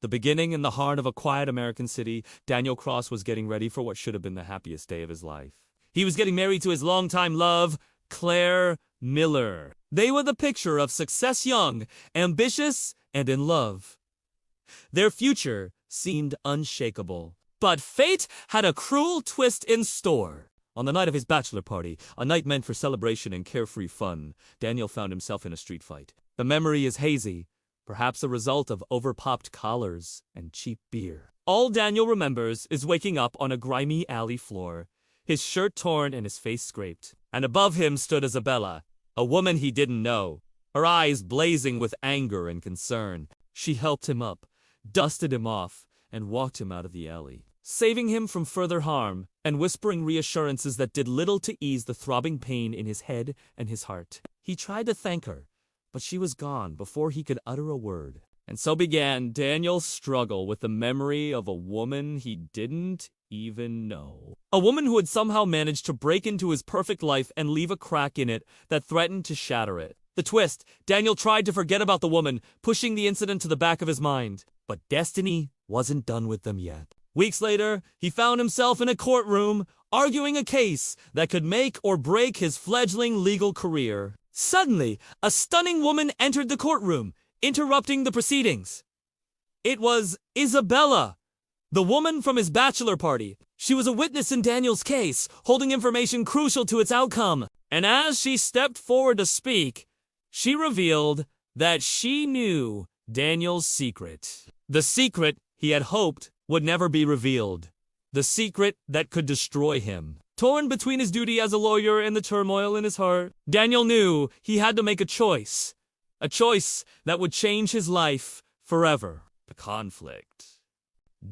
The beginning in the heart of a quiet American city, Daniel Cross was getting ready for what should have been the happiest day of his life. He was getting married to his longtime love, Claire Miller. They were the picture of success young, ambitious, and in love. Their future seemed unshakable. But fate had a cruel twist in store. On the night of his bachelor party, a night meant for celebration and carefree fun, Daniel found himself in a street fight. The memory is hazy, perhaps a result of overpopped collars and cheap beer. All Daniel remembers is waking up on a grimy alley floor, his shirt torn and his face scraped. And above him stood Isabella, a woman he didn't know, her eyes blazing with anger and concern. She helped him up, dusted him off, and walked him out of the alley, saving him from further harm and whispering reassurances that did little to ease the throbbing pain in his head and his heart. He tried to thank her, but she was gone before he could utter a word. And so began Daniel's struggle with the memory of a woman he didn't even know. A woman who had somehow managed to break into his perfect life and leave a crack in it that threatened to shatter it. The twist, Daniel tried to forget about the woman, pushing the incident to the back of his mind. But destiny wasn't done with them yet. Weeks later, he found himself in a courtroom, arguing a case that could make or break his fledgling legal career. Suddenly, a stunning woman entered the courtroom, interrupting the proceedings. It was Isabella, the woman from his bachelor party. She was a witness in Daniel's case, holding information crucial to its outcome. And as she stepped forward to speak, she revealed that she knew Daniel's secret. The secret he had hoped would never be revealed. The secret that could destroy him. Torn between his duty as a lawyer and the turmoil in his heart, Daniel knew he had to make a choice. A choice that would change his life forever. The conflict.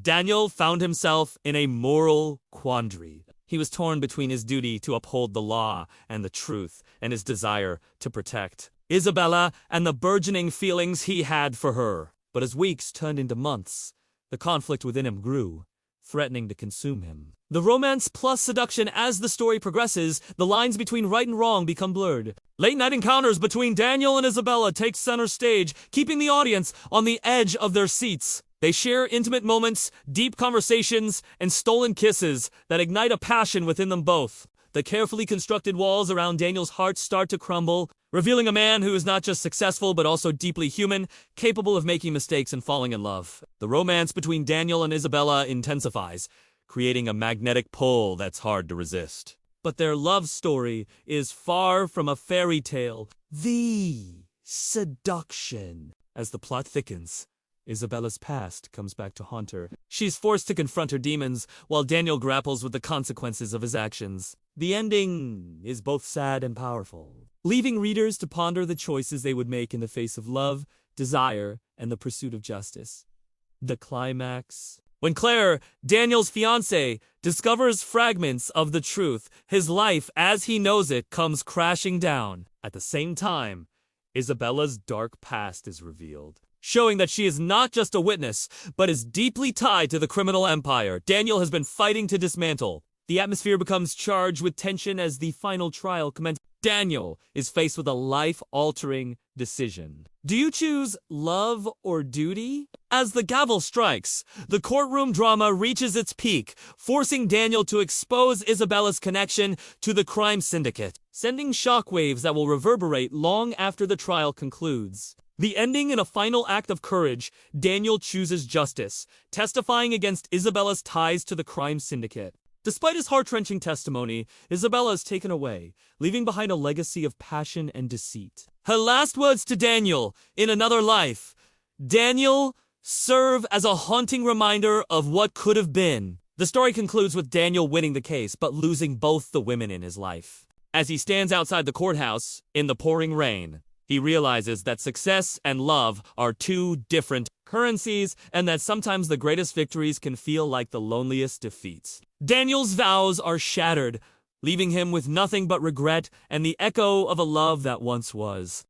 Daniel found himself in a moral quandary. He was torn between his duty to uphold the law and the truth, and his desire to protect Isabella and the burgeoning feelings he had for her. But as weeks turned into months, the conflict within him grew, threatening to consume him. The romance plus seduction. As the story progresses, the lines between right and wrong become blurred. Late-night encounters between Daniel and Isabella take center stage, keeping the audience on the edge of their seats. They share intimate moments, deep conversations, and stolen kisses that ignite a passion within them both. The carefully constructed walls around Daniel's heart start to crumble, revealing a man who is not just successful but also deeply human, capable of making mistakes and falling in love. The romance between Daniel and Isabella intensifies, creating a magnetic pull that's hard to resist. But their love story is far from a fairy tale. The seduction. As the plot thickens, Isabella's past comes back to haunt her. She's forced to confront her demons, while Daniel grapples with the consequences of his actions. The ending is both sad and powerful, leaving readers to ponder the choices they would make in the face of love, desire, and the pursuit of justice. The climax. When Claire, Daniel's fiancée, discovers fragments of the truth, his life as he knows it comes crashing down. At the same time, Isabella's dark past is revealed, showing that she is not just a witness, but is deeply tied to the criminal empire Daniel has been fighting to dismantle. The atmosphere becomes charged with tension as the final trial commences. Daniel is faced with a life-altering decision. Do you choose love or duty? As the gavel strikes, the courtroom drama reaches its peak, forcing Daniel to expose Isabella's connection to the crime syndicate, sending shockwaves that will reverberate long after the trial concludes. The ending in a final act of courage, Daniel chooses justice, testifying against Isabella's ties to the crime syndicate. Despite his heart-wrenching testimony, Isabella is taken away, leaving behind a legacy of passion and deceit. Her last words to Daniel, in another life, Daniel, serve as a haunting reminder of what could have been. The story concludes with Daniel winning the case, but losing both the women in his life. As he stands outside the courthouse, in the pouring rain, he realizes that success and love are two different currencies, and that sometimes the greatest victories can feel like the loneliest defeats. Daniel's vows are shattered, leaving him with nothing but regret and the echo of a love that once was.